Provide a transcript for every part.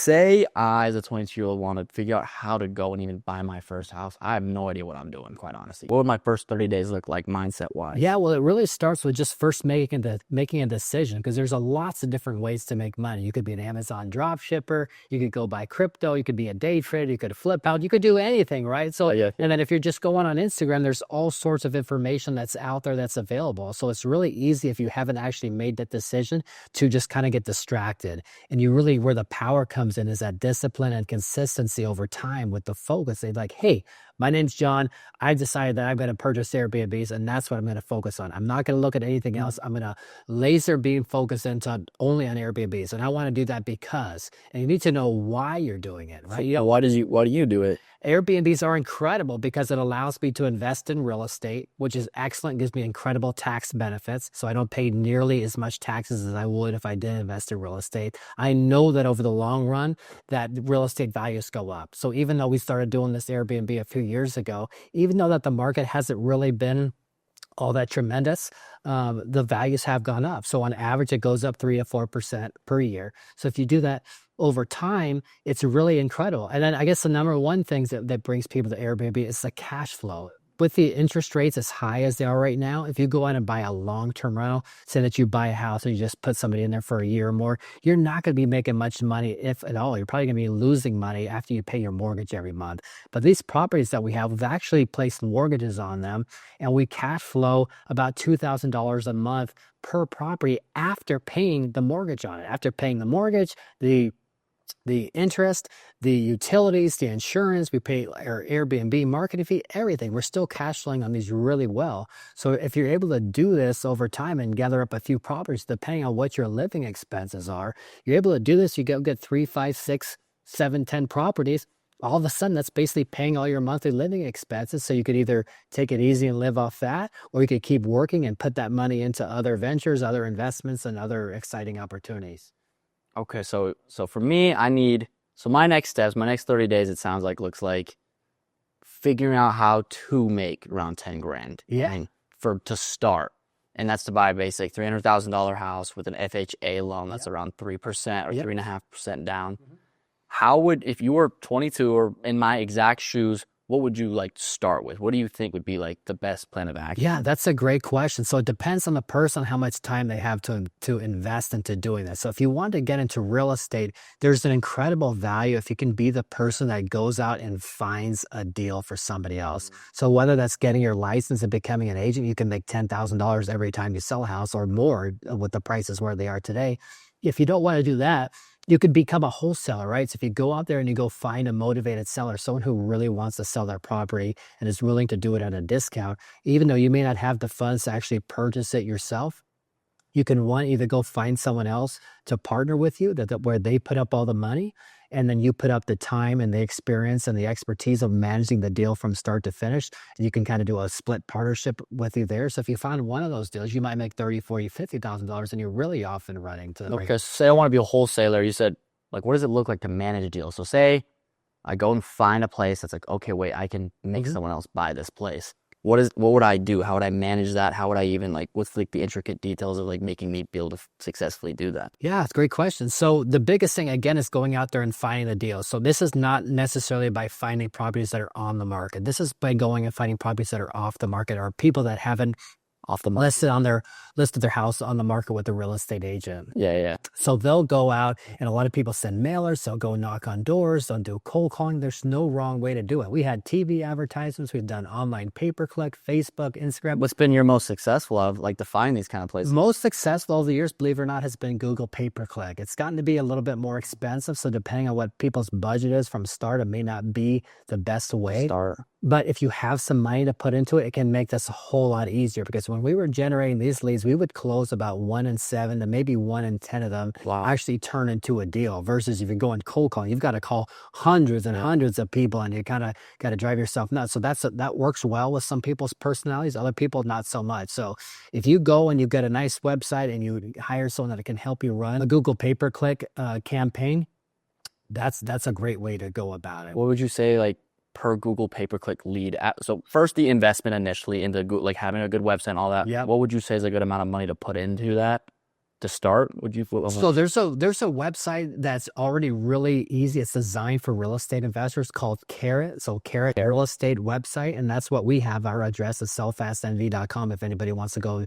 say I, as a 22-year-old, want to figure out how to go and even buy my first house. I have no idea what I'm doing, quite honestly. What would my first 30 days look like mindset-wise? Yeah, well, it really starts with just first making a decision, because there's lots of different ways to make money. You could be an Amazon drop shipper, you could go buy crypto, you could be a day trader, you could flip out, you could do anything, right? So, Yeah. and then if you're just going on Instagram, there's all sorts of information that's out there that's available. So it's really easy, if you haven't actually made that decision, to just kind of get distracted. And you really, where the power comes in is that discipline and consistency over time with the focus. They're like, hey, my name's John. I decided that I'm going to purchase Airbnbs, and that's what I'm going to focus on. I'm not going to look at anything else. I'm going to laser beam focus into only on Airbnbs. And I want to do that because, and you need to know why you're doing it, right? So, why do you do it? Airbnbs are incredible because it allows me to invest in real estate, which is excellent, gives me incredible tax benefits. So I don't pay nearly as much taxes as I would if I did invest in real estate. I know that over the long run, that real estate values go up. So even though we started doing this Airbnb a few years ago, even though that the market hasn't really been all that tremendous, the values have gone up. So on average, it goes up 3 to 4% per year. So if you do that over time, it's really incredible. And then I guess the number one thing that brings people to Airbnb is the cash flow. With the interest rates as high as they are right now, if you go out and buy a long-term rental, say that you buy a house and you just put somebody in there for a year or more, you're not going to be making much money, if at all. You're probably going to be losing money after you pay your mortgage every month. But these properties that we have, we've actually placed mortgages on them, and we cash flow about $2,000 a month per property after paying the mortgage on it. After paying the mortgage, the interest, the utilities, the insurance, we pay our Airbnb marketing fee, everything. We're still cash flowing on these really well. So if you're able to do this over time and gather up a few properties, depending on what your living expenses are, you're able to do this. You go get 3, 5, 6, 7, 10 properties. All of a sudden, that's basically paying all your monthly living expenses. So you could either take it easy and live off that, or you could keep working and put that money into other ventures, other investments, and other exciting opportunities. Okay, so for me, my next steps, my next 30 days, it sounds like, looks like figuring out how to make around 10 grand. Yeah. I mean, to start. And that's to buy a basic $300,000 house with an FHA loan that's around 3% or 3.5% down. Mm-hmm. If you were 22 or in my exact shoes, what would you like to start with? What do you think would be like the best plan of action? Yeah, that's a great question. So it depends on the person, how much time they have to invest into doing this. So if you want to get into real estate, there's an incredible value if you can be the person that goes out and finds a deal for somebody else. So whether that's getting your license and becoming an agent, you can make $10,000 every time you sell a house or more with the prices where they are today. If you don't want to do that, you could become a wholesaler, right? So if you go out there and you go find a motivated seller, someone who really wants to sell their property and is willing to do it at a discount, even though you may not have the funds to actually purchase it yourself, you can either go find someone else to partner with you where they put up all the money, and then you put up the time and the experience and the expertise of managing the deal from start to finish. And you can kind of do a split partnership with you there. So if you find one of those deals, you might make $30,000, $40,000, $50,000, and you're really off and running. Okay, say I want to be a wholesaler. You said, like, what does it look like to manage a deal? So say I go and find a place that's like, okay, wait, I can make someone else buy this place. What would I do? How would I manage that? How would I even what's like the intricate details of making me be able to successfully do that? Yeah, it's a great question. So the biggest thing, again, is going out there and finding the deal. So this is not necessarily by finding properties that are on the market. This is by going and finding properties that are off the market, or people that haven't listed their house on the market with a real estate agent. Yeah. So they'll go out, and a lot of people send mailers. They'll go knock on doors. They'll do cold calling. There's no wrong way to do it. We had TV advertisements. We've done online pay-per-click, Facebook, Instagram. What's been your most successful to find these kind of places? Most successful over the years, believe it or not, has been Google pay-per-click. It's gotten to be a little bit more expensive. So depending on what people's budget is from start, it may not be the best way. But if you have some money to put into it, it can make this a whole lot easier, because when we were generating these leads, we would close about 1 in 7 to maybe 1 in 10 of them actually turn into a deal. Versus if you're going cold calling, you've got to call hundreds and hundreds of people, and you kind of got to drive yourself nuts. So that works well with some people's personalities, other people not so much. So if you go and you've got a nice website and you hire someone that can help you run a Google pay-per-click campaign, that's a great way to go about it. What would you say per Google pay-per-click lead? So first, the investment initially into having a good website and all that. Yeah. What would you say is a good amount of money to put into that? to start? Would you? So there's a website that's already really easy. It's designed for real estate investors called Carrot. So Carrot Real Estate website, and that's what we have. Our address is sellfastnv.com if anybody wants to go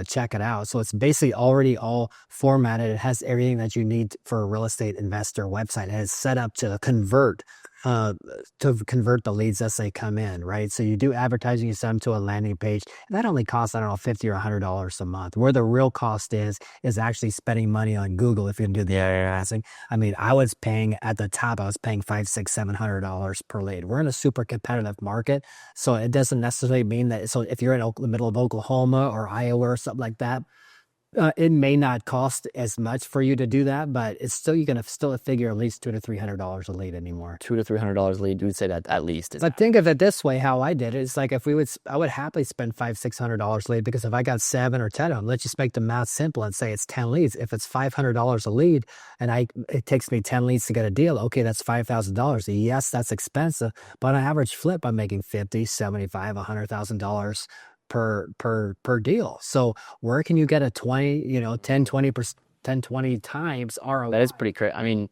check it out. So it's basically already all formatted. It has everything that you need for a real estate investor website. It is set up to convert the leads as they come in, right? So you do advertising, you send them to a landing page, and that only costs, I don't know, $50 or $100 a month. Where the real cost is actually spending money on Google if you can do the advertising. I mean, I was paying at the top, I was paying $500, $600, $700 per lead. We're in a super competitive market, so it doesn't necessarily mean that. So if you're in the middle of Oklahoma or Iowa or something like that, it may not cost as much for you to do that, but it's still, you're gonna still figure at least $200 to $300 a lead anymore. $200 to $300 a lead. You would say that at least. But think of it this way: how I did it, it's like I would happily spend $500, $600 lead, because if I got 7 or 10 of them, let's just make the math simple and say it's 10 leads. If it's $500 a lead, and it takes me 10 leads to get a deal, okay, that's $5,000. Yes, that's expensive, but on average flip, I'm making $50,000, $75,000, $100,000 per deal. So where can you get a 10, 20 times ROI? That is pretty crazy. I mean,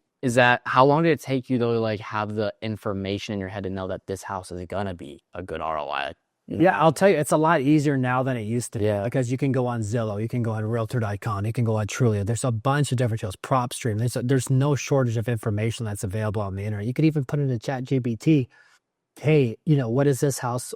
how long did it take you though to like have the information in your head to know that this house is gonna be a good ROI? Yeah, I'll tell you, it's a lot easier now than it used to be. Yeah. Because you can go on Zillow, you can go on Realtor.com, you can go on Trulia. There's a bunch of different tools, PropStream. There's no shortage of information that's available on the internet. You could even put into ChatGPT, hey, what is this house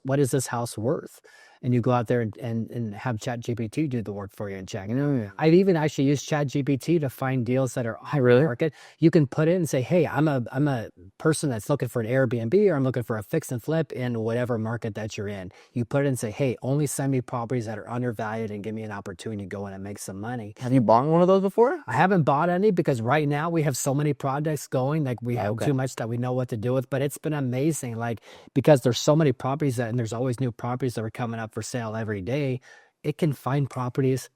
worth? And you go out there and have ChatGPT do the work for you and check. I've even actually used ChatGPT to find deals that are on the market. You can put in and say, hey, I'm a person that's looking for an Airbnb, or I'm looking for a fix and flip in whatever market that you're in. You put it in and say, hey, only send me properties that are undervalued and give me an opportunity to go in and make some money. Have you bought one of those before? I haven't bought any, because right now we have so many projects going, like we have too much that we know what to do with. But it's been amazing, like, because there's so many properties and there's always new properties that are coming up for sale every day. It can find properties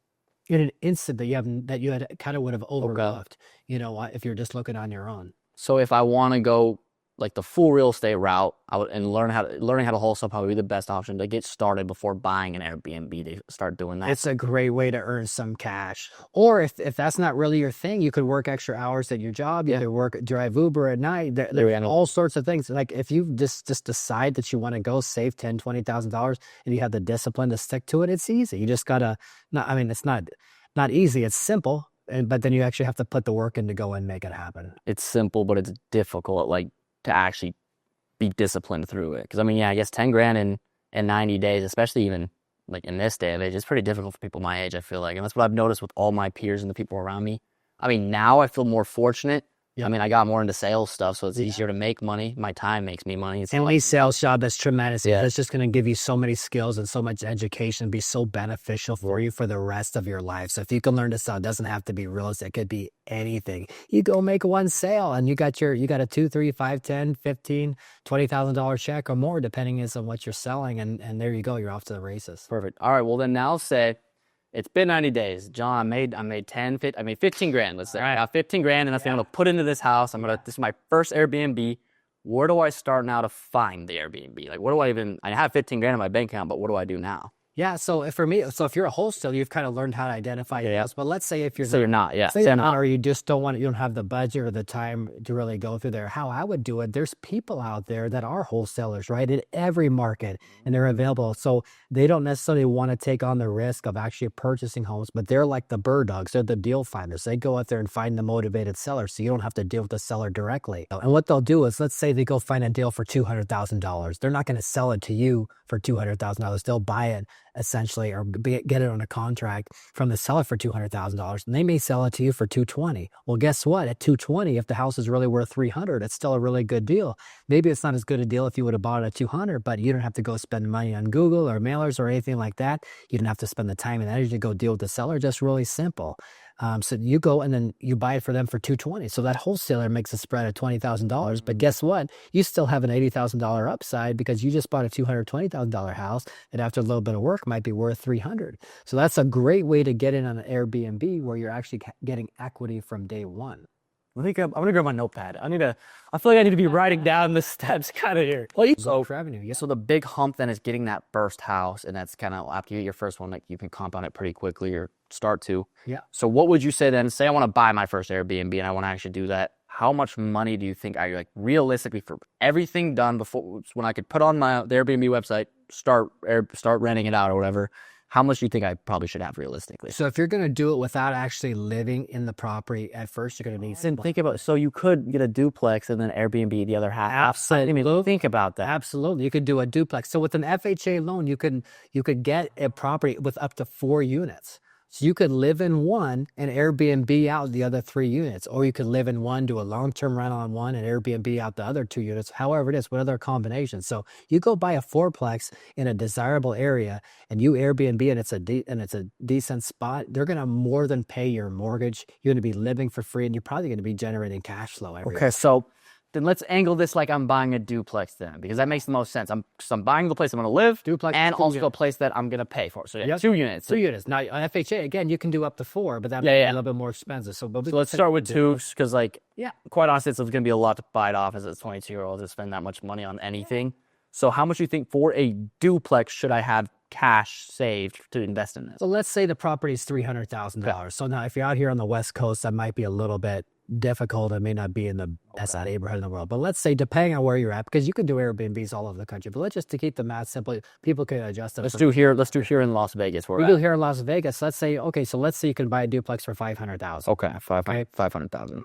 in an instant that you had kind of would have overlooked, if you're just looking on your own. So if I want to go like the full real estate route, learning how to wholesale probably be the best option to get started before buying an Airbnb, to start doing that. It's a great way to earn some cash. Or if that's not really your thing, you could work extra hours at your job. You could drive Uber at night. There are all sorts of things. Like if you just decide that you want to go save $10,000, $20,000 and you have the discipline to stick to it, it's easy. You just gotta, it's not easy. It's simple. But then you actually have to put the work in to go and make it happen. It's simple, but it's difficult, like, to actually be disciplined through it. Because I guess 10 grand in 90 days, especially even like in this day and age, it's pretty difficult for people my age, I feel like. And that's what I've noticed with all my peers and the people around me. Now I feel more fortunate. Yep. I got more into sales stuff, so it's easier to make money. My time makes me money. It's any sales job that's tremendous. Yeah. That's just going to give you so many skills and so much education, and be so beneficial for you for the rest of your life. So if you can learn to sell, it doesn't have to be real estate. It could be anything. You go make one sale and you got a $2, $3, $5, $10, $15, $20,000 check or more, depending on what you're selling. And there you go. You're off to the races. Perfect. All right. Well, then now say, it's been 90 days. John, I made 15 grand. Let's say I got 15 grand, and that's what I'm going to put into this house. This is my first Airbnb. Where do I start now to find the Airbnb? Like, I have 15 grand in my bank account, but what do I do now? Yeah, so if you're a wholesaler, you've kind of learned how to identify your house. But let's say if you're not, or you just don't have the budget or the time to really go through there. How I would do it, there's people out there that are wholesalers, right, in every market, and they're available. So they don't necessarily want to take on the risk of actually purchasing homes, but they're like the bird dogs. They're the deal finders. They go out there and find the motivated seller, so you don't have to deal with the seller directly. And what they'll do is, let's say they go find a deal for $200,000. They're not going to sell it to you for $200,000. They'll buy it essentially, or get it on a contract from the seller for $200,000, and they may sell it to you for $220,000. Well, guess what? At $220,000, if the house is really worth $300,000, it's still a really good deal. Maybe it's not as good a deal if you would have bought it at $200,000, but you don't have to go spend money on Google or mailers or anything like that. You don't have to spend the time and energy to go deal with the seller. Just really simple. So you go and then you buy it for them for $220,000. So that wholesaler makes a spread of $20,000. But guess what? You still have an $80,000 upside, because you just bought a $220,000 house that after a little bit of work might be worth $300,000. So that's a great way to get in on an Airbnb where you're actually getting equity from day one. I'm gonna grab my notepad. I feel like I need to be writing down the steps kind of here. So revenue, yeah. So the big hump then is getting that first house, and that's kind of after you get your first one, like you can compound it pretty quickly, or start to. Yeah. So what would you say then? Say I want to buy my first Airbnb and I want to actually do that. How much money do you think I like realistically for everything done before when I could put on the Airbnb website, start renting it out or whatever? How much do you think I probably should have realistically? So if you're going to do it without actually living in the property at first, you're going to need. And think about so you could get a duplex and then Airbnb the other half. Absolutely. I mean, think about that. Absolutely, you could do a duplex. So with an FHA loan, you could get a property with up to 4 units. So you could live in one and Airbnb out the other 3 units, or you could live in one, do a long-term rental on one, and Airbnb out the other 2 units. However it is, what other combinations? So you go buy a fourplex in a desirable area, and you Airbnb, and it's a decent spot. They're gonna more than pay your mortgage. You're gonna be living for free, and you're probably gonna be generating cash flow every Okay, so then let's angle this like I'm buying a duplex then, because that makes the most sense. I'm buying the place I'm going to live, Duplex, and 2 also a units. place that I'm going to pay for. So yeah, Yep. 2 units. 2 units. Now on FHA again, you can do up to 4, but that's Yeah, yeah. a little bit more expensive. So let's start with 2, because like, Yeah. quite honestly, it's going to be a lot to bite off as a 22-year-old to spend that much money on anything. So how much do you think for a duplex should I have cash saved to invest in this? So let's say the property is $300,000. So now if you're out here on the West Coast, that might be a little bit difficult. It may not be in the best neighborhood in the world. But let's say, depending on where you're at, because you can do Airbnbs all over the country. But let's just to keep the math simple, people can adjust it. Let's do here in Las Vegas. We do here in Las Vegas. Let's say, okay, so let's say you can buy a duplex for $500,000. Okay, 500,000.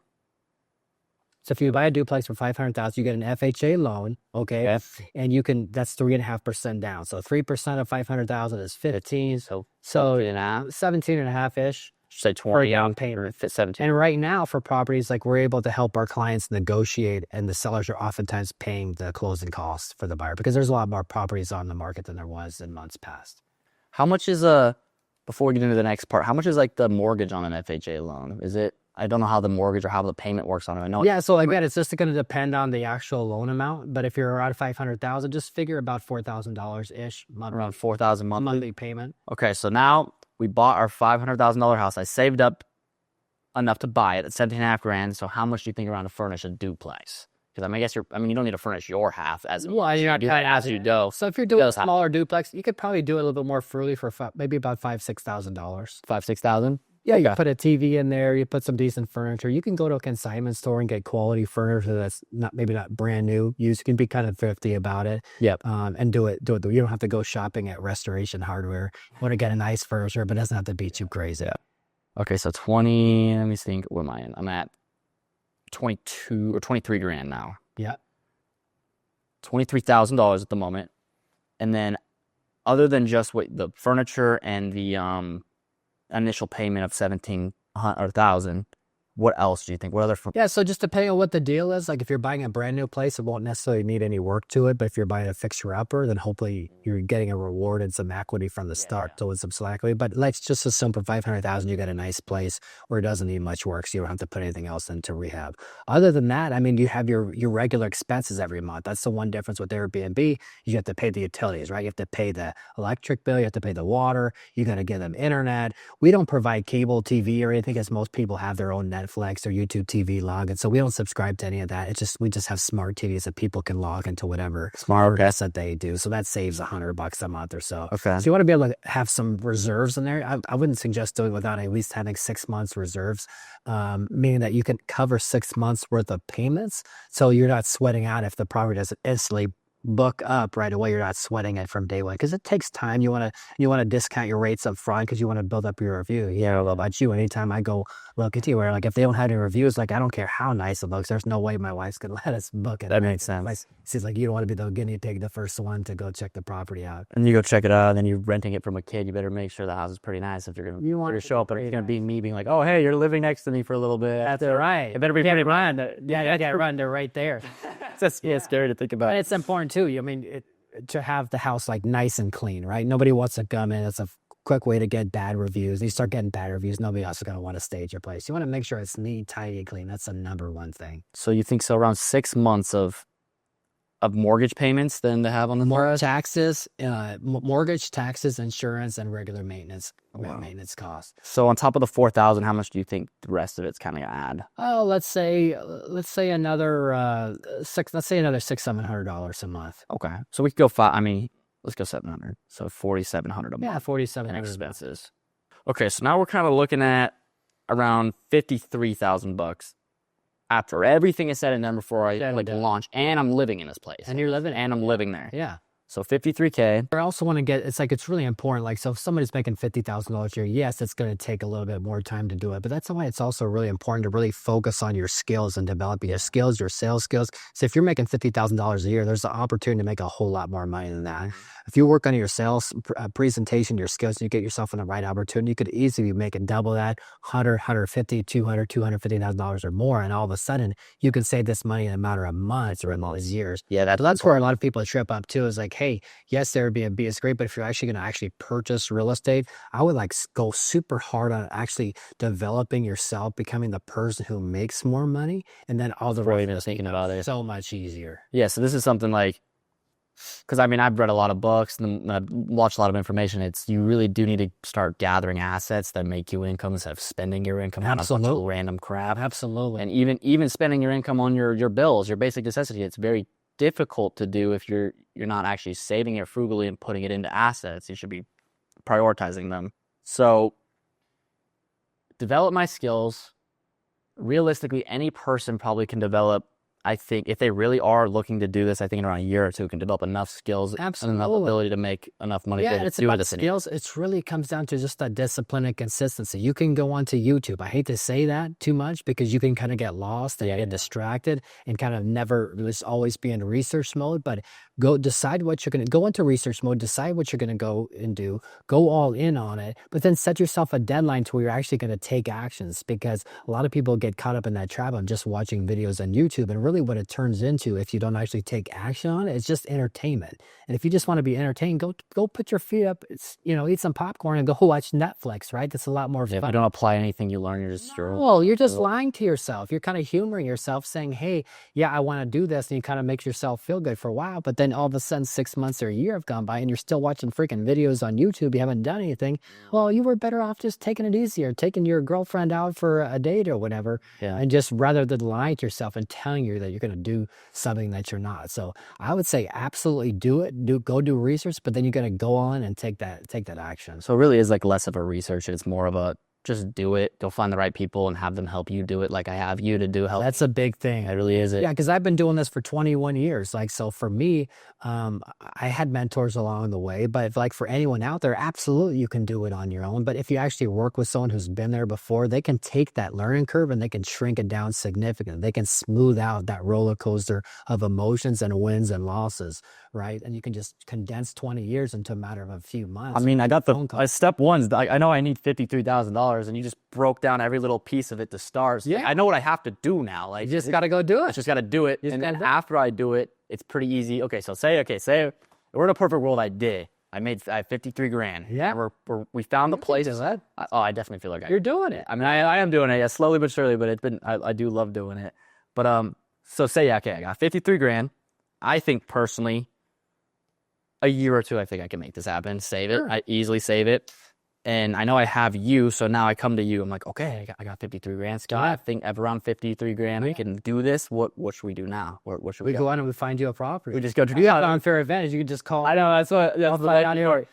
So if you buy a duplex for $500,000, you get an FHA loan, okay, and you can that's 3.5% down. So 3% of 500,000 is 15. So 17.5 ish. Say 20 down payment. 17. And right now for properties, like we're able to help our clients negotiate, and the sellers are oftentimes paying the closing costs for the buyer because there's a lot more properties on the market than there was in months past. How much is before we get into the next part, how much is like the mortgage on an FHA loan? Is it, I don't know how the mortgage or how the payment works on it. I know. Yeah, so again, it's just going to depend on the actual loan amount. But if you're around 500,000, just figure about $4,000 ish around 4,000 monthly payment. Okay, so now we bought our $500,000 house. I saved up enough to buy it at 17.5 grand. So how much do you think around to furnish a duplex? Because I guess you don't need to furnish your half as well. You're not as you go. So if you're doing a smaller duplex, you could probably do it a little bit more freely for maybe about $5,000-$6,000. $5,000-$6,000. Yeah, you put a TV in there, you put some decent furniture. You can go to a consignment store and get quality furniture that's maybe not brand new. You can be kind of thrifty about it. Yep. And do it. You don't have to go shopping at Restoration Hardware. You want to get a nice furniture, but it doesn't have to be too crazy. Yeah. Okay, so 20, let me think, what am I in? I'm at 22 or 23 grand now. Yeah. $23,000 at the moment. And then other than just the furniture and the initial payment of 17,000, what else do you think? What other? Yeah, so just depending on what the deal is, like if you're buying a brand new place, it won't necessarily need any work to it. But if you're buying a fixer-upper, then hopefully you're getting a reward and some equity from the start, so it's some equity. But let's just assume for 500,000, you get a nice place where it doesn't need much work, so you don't have to put anything else into rehab. Other than that, I mean, you have your regular expenses every month. That's the one difference with Airbnb. You have to pay the utilities, right? You have to pay the electric bill, you have to pay the water, you got to give them internet. We don't provide cable TV or anything, as most people have their own Netflix or YouTube TV login, so we don't subscribe to any of that. We just have smart TVs that people can log into whatever smart that they do. So that saves $100 a month or so. Okay. So you want to be able to have some reserves in there. I wouldn't suggest doing without at least having 6 months reserves, meaning that you can cover 6 months worth of payments. So you're not sweating out if the property doesn't instantly book up right away. You're not sweating it from day one because it takes time. You want to discount your rates up front because you want to build up your review. Yeah, I don't know about you. Anytime I go look at you, where like if they don't have any reviews, like I don't care how nice it looks. There's no way my wife's gonna let us book it. That makes sense. She's like, you don't want to be the guinea pig, the first one to go check the property out. And you go check it out, and then you're renting it from a kid. You better make sure the house is pretty nice if you're gonna show up. But it's gonna be me being like, oh hey, you're living next to me for a little bit. That's right. It better be pretty run. Yeah, run. They're right there. It's scary to think about. But it's important too. I mean, to have the house like nice and clean, right? Nobody wants to come in. It's a quick way to get bad reviews. You start getting bad reviews, nobody else is going to want to stay at your place. You want to make sure it's neat, tidy, and clean. That's the number one thing. So you think so around 6 months of mortgage payments then to have on the taxes, mortgage, taxes, insurance, and regular maintenance costs. So on top of the 4,000, how much do you think the rest of it's kind of gonna add? Oh, let's say another $600-$700 a month. Okay, so we could go let's go 700. So 4,700 a month. Yeah, 4,700 expenses. Okay, so now we're kind of looking at around $53,000 after everything is said and done before I like launch, and I'm living in this place. And you're living, and I'm living there. yeah. So 53K. I also want to get, it's like, it's really important. Like, so if somebody's making $50,000 a year, yes, it's going to take a little bit more time to do it, but that's why it's also really important to really focus on your skills and developing your skills, your sales skills. So if you're making $50,000 a year, there's an opportunity to make a whole lot more money than that. If you work on your sales presentation, your skills, and you get yourself in the right opportunity, you could easily be making double that, 100, 150, 200, $250,000 or more. And all of a sudden you can save this money in a matter of months or in all these years. Yeah, that's where a lot of people trip up too, is like, hey, yes, Airbnb is great, but if you're actually going to actually purchase real estate, I would like go super hard on actually developing yourself, becoming the person who makes more money, and then all the Before even thinking about it. so much easier. Yeah, so this is something like, because I mean, I've read a lot of books and I've watched a lot of information. It's, you really do need to start gathering assets that make you income instead of spending your income on a bunch of random crap. Absolutely. And even spending your income on your bills, your basic necessity, it's very difficult to do if you're not actually saving it frugally and putting it into assets. You should be prioritizing them. So develop my skills. Realistically, any person probably can develop, I think, if they really are looking to do this, I think in around a year or two can develop enough skills and enough ability to make enough money to it's do about this. Skills. It really comes down to just that discipline and consistency. You can go onto YouTube. I hate to say that too much because you can kind of get lost and get distracted and kind of never just always be in research mode, but go decide what you're going to go into research mode, decide what you're going to go and do, go all in on it, but then set yourself a deadline to where you're actually going to take actions, because a lot of people get caught up in that trap of just watching videos on YouTube. And really what it turns into, if you don't actually take action on it, it's just entertainment. And if you just want to be entertained, go put your feet up, eat some popcorn and go watch Netflix, right? That's a lot more fun. If you don't apply anything you learn, you're just you're just lying to yourself. You're kind of humoring yourself, saying, hey, yeah, I want to do this, and you kind of makes yourself feel good for a while, but then all of a sudden 6 months or a year have gone by and you're still watching freaking videos on YouTube. You haven't done anything. Well, you were better off just taking it easier, taking your girlfriend out for a date or whatever, and just rather than lying to yourself and telling you that you're going to do something that you're not. So I would say absolutely do it. Go do research, but then you got to go on and take that action. So it really is like less of a research. It's more of a just do it. Go find the right people and have them help you do it, like I have you to do help. That's a big thing. It really is. Yeah, because I've been doing this for 21 years. Like, so for me, I had mentors along the way, but like for anyone out there, absolutely you can do it on your own. But if you actually work with someone who's been there before, they can take that learning curve and they can shrink it down significantly. They can smooth out that roller coaster of emotions and wins and losses, right? And you can just condense 20 years into a matter of a few months. I mean, I got the step one. I know I need $53,000, and you just broke down every little piece of it to start. So I know what I have to do now. Like, you just got to go do it. I just got to do it. And then after I do it, it's pretty easy. Okay, so say we're in a perfect world. I have 53 grand. Yeah. We found the place. I definitely feel like you're doing it. I mean, I am doing it. Yeah, slowly but surely, but I do love doing it. But, so say, okay, I got 53 grand. I think personally, a year or two, I think I can make this happen. Save it. I easily save it. And I know I have you, so now I come to you. I'm like, okay, I got 53 grand, Scott. I think at around 53 grand, we can do this. What should we do now? What should we go out and we find you a property? We just go to the unfair advantage. You can just call. I know that's what I do.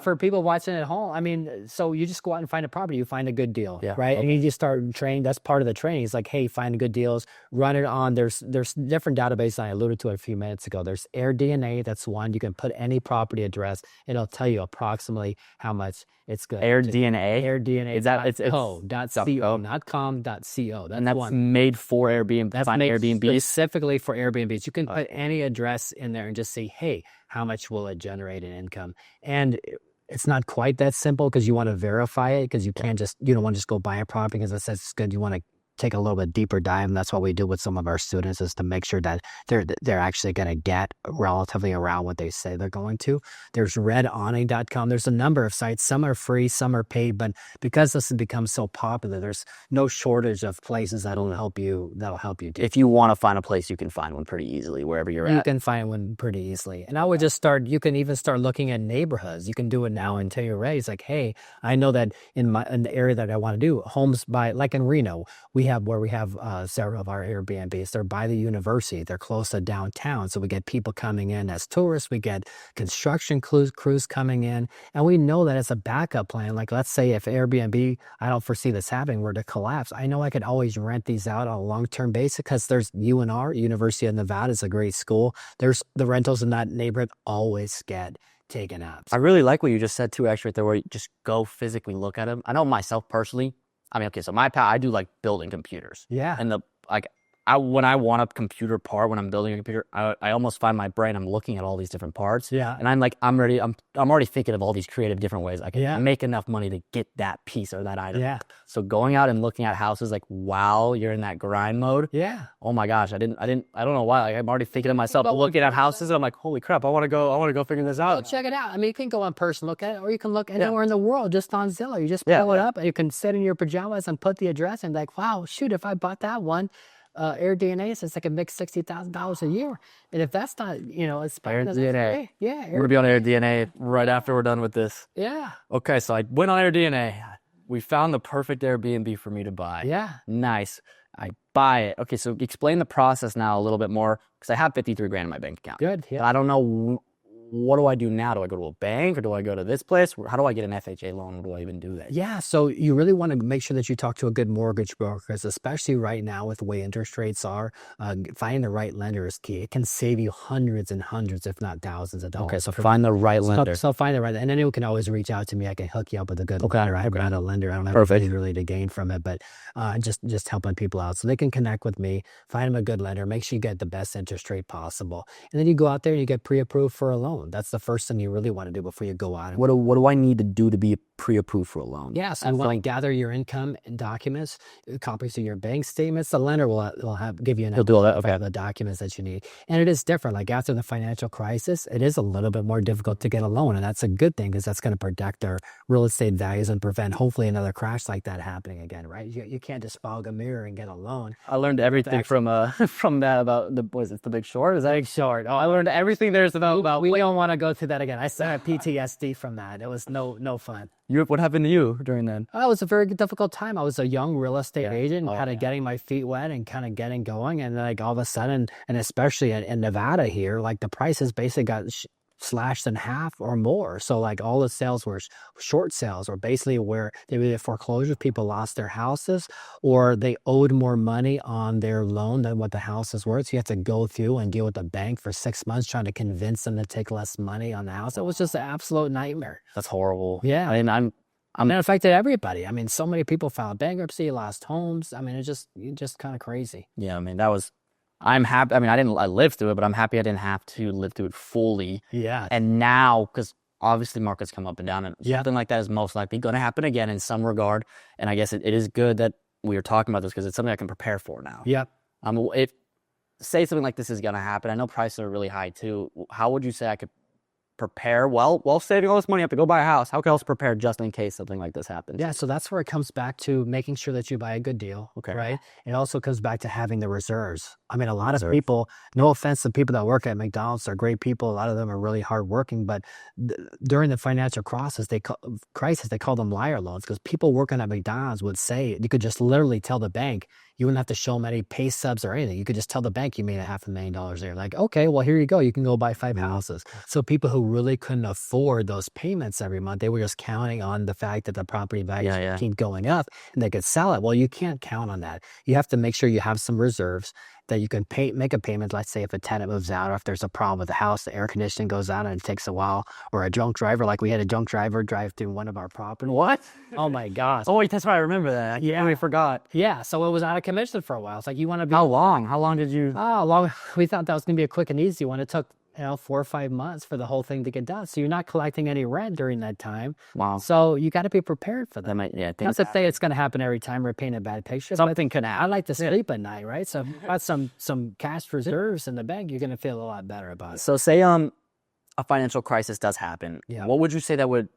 For people watching at home, I mean, so you just go out and find a property. You find a good deal, right? Okay. And you just start training. That's part of the training. It's like, hey, find good deals, run it on. There's different databases. I alluded to it a few minutes ago. There's AirDNA. That's one. You can put any property address. It'll tell you approximately how much it's good. AirDNA. AirDNA. Is that it's .co, .co, not .com, .co. And that's made for Airbnb. That's made Airbnb specifically for Airbnbs. You can put any address in there and just say, hey, how much will it generate in income? And it's not quite that simple because you want to verify it, because you can't just, you don't want to just go buy a property because it says it's good. You want to take a little bit deeper dive, and that's what we do with some of our students, is to make sure that they're actually going to get relatively around what they say they're going to. There's redawning.com. There's a number of sites. Some are free, some are paid, but because this has become so popular, there's no shortage of places that'll help you if you want to find a place, you can find one pretty easily wherever you're at. You can find one pretty easily. And I would just you can even start looking at neighborhoods. You can do it now until you're ready. It's like, hey, I know that in the area that I want to do, homes like in Reno, we we have several of our Airbnbs. They're by the university. They're close to downtown. So we get people coming in as tourists. We get construction crews coming in. And we know that it's a backup plan. Like, let's say if Airbnb, I don't foresee this happening, were to collapse, I know I could always rent these out on a long-term basis because there's UNR, University of Nevada is a great school. There's the rentals in that neighborhood always get taken up. I really like what you just said too, actually, right there, where you just go physically look at them. I know myself personally, I mean, okay, so I do like building computers. Yeah. And when I want a computer part, when I'm building a computer, I almost find my brain, I'm looking at all these different parts. Yeah. And I'm already thinking of all these creative different ways I can make enough money to get that piece or that item. Yeah. So going out and looking at houses, like, while you're in that grind mode. Yeah. Oh my gosh, I don't know why. Like, I'm already thinking of myself, looking at houses, and I'm like, holy crap, I want to go figure this out. Well, check it out. I mean, you can go in person, look at it, or you can look anywhere in the world just on Zillow. You just pull it up and you can sit in your pajamas and put the address and like, wow, shoot, if I bought that one, AirDNA says I can make $60,000 a year. And if that's not, it's AirDNA. Yeah. We're gonna be on AirDNA right after we're done with this. Yeah. Okay, so I went on AirDNA. We found the perfect Airbnb for me to buy. Yeah. Nice. I buy it. Okay, so explain the process now a little bit more, because I have 53 grand in my bank account. Good. Yeah. But I don't know, what do I do now? Do I go to a bank, or do I go to this place? How do I get an FHA loan? What do I even do that? Yeah, so you really want to make sure that you talk to a good mortgage broker, because especially right now with the way interest rates are, finding the right lender is key. It can save you hundreds and hundreds, if not thousands of dollars. Okay, so find the right lender. So find the right, and then you can always reach out to me. I can hook you up with a good lender. I've got a lender. I don't have anything really to gain from it, but just helping people out. So they can connect with me, find them a good lender, make sure you get the best interest rate possible. And then you go out there and you get pre-approved for a loan. That's the first thing you really want to do before you go out. What do I need to do to be pre-approved for a loan? Yeah, so you want to gather your income and documents, copies of your bank statements. The lender will give you He'll do all that. Okay. the documents that you need. And it is different. Like after the financial crisis, it is a little bit more difficult to get a loan. And that's a good thing, because that's going to protect their real estate values and prevent hopefully another crash like that happening again, right? You can't just fog a mirror and get a loan. I learned everything from that about The Big Short. Is that Big Short? Oh, I learned everything there's about. We don't want to go through that again. I still have PTSD from that. It was no fun. What happened to you during that? Oh, it was a very difficult time. I was a young real estate agent, kind of getting my feet wet and kind of getting going. And like all of a sudden, and especially in Nevada here, like the prices basically got slashed in half or more. So like all the sales were short sales, or basically where they were foreclosures, people lost their houses, or they owed more money on their loan than what the houses were. So you have to go through and deal with the bank for 6 months trying to convince them to take less money on the house. It was just an absolute nightmare. That's horrible. Yeah. I mean, it affected everybody. I mean, so many people filed bankruptcy, lost homes. I mean, it's just kind of crazy. Yeah, I mean, I'm happy. I mean, I lived through it, but I'm happy I didn't have to live through it fully. Yeah. And now, because obviously markets come up and down, and something like that is most likely going to happen again in some regard. And I guess it is good that we are talking about this, because it's something I can prepare for now. Yep. If say something like this is going to happen, I know prices are really high too. How would you say I could prepare while saving all this money up to go buy a house? How can I also prepare just in case something like this happens? Yeah, so that's where it comes back to making sure that you buy a good deal, right? It also comes back to having the reserves. I mean, a lot of people, no offense to people that work at McDonald's, they're great people. A lot of them are really hardworking, but during the financial crisis, they call them liar loans, because people working at McDonald's would say, you could just literally tell the bank, you wouldn't have to show them any pay stubs or anything. You could just tell the bank you made $500,000 there. Like, okay, well, here you go. You can go buy 5 houses. So people who really couldn't afford those payments every month, they were just counting on the fact that the property values keep going up and they could sell it. Well, you can't count on that. You have to make sure you have some reserves that you can make a payment. Let's say if a tenant moves out, or if there's a problem with the house, the air conditioning goes out and it takes a while, or a drunk driver, like we had a drunk driver drive through one of our properties. What? Oh my gosh. Oh wait, that's right. I remember that. I forgot. Yeah, so it was out of commission for a while. It's like, you want to be... How long did you... We thought that was going to be a quick and easy one. It took 4 or 5 months for the whole thing to get done. So you're not collecting any rent during that time. Wow. So you got to be prepared for that. Not to say it's going to happen every time we're painting a bad picture. Something can happen. I like to sleep at night, right? So if you've got some cash reserves in the bank, you're going to feel a lot better about it. So say a financial crisis does happen. Yeah. What would you say that would